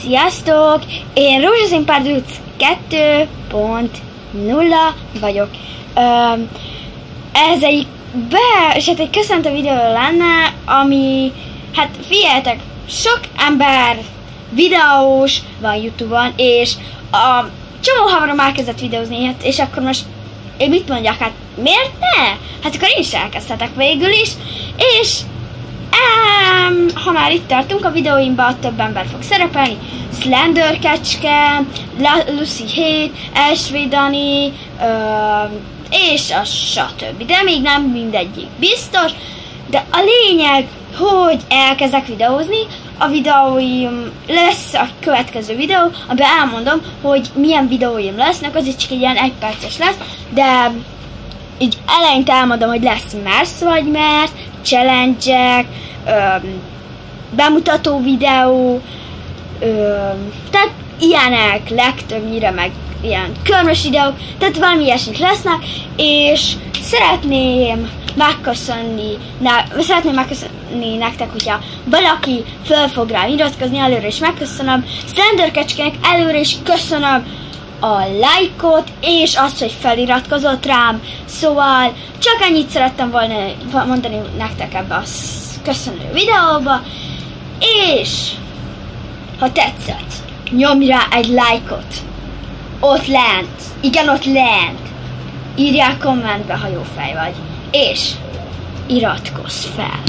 Sziasztok! Én Rózsaszín Párduc 2.0 vagyok. Ez egy egy köszöntő videó lenne, ami, hát figyeljetek, sok ember videós van YouTube-on, és a csomó hamarom elkezdett videózni, hát, és akkor most én mit mondjak, hát miért ne? Hát akkor én is elkezdhetek végül is, és ha már itt tartunk, a videóimban több ember fog szerepelni. Slender Kecske, Lucy Hate, Ashley Dani, és a stb. De még nem mindegyik biztos. De a lényeg, hogy elkezdek videózni. A videóim lesz a következő videó, amiben elmondom, hogy milyen videóim lesznek, az csak egy ilyen 1 perces lesz, de így eleinte elmondom, hogy lesz mersz vagy mert, challenge-ek, bemutató videó, tehát ilyenek legtöbbnyire, meg ilyen körmös videók, tehát valami ilyesmik lesznek, és szeretném megköszönni nektek, hogyha valaki föl fog rám iratkozni, előre is megköszönöm. Slender Kecskének előre is köszönöm a lájkot, és azt, hogy feliratkozott rám, szóval csak ennyit szerettem volna mondani nektek ebbe a köszönő videóba, és ha tetszett, nyomj rá egy lájkot, ott lent, igen, ott lent, írjál kommentbe, ha jó fej vagy, és iratkozz fel.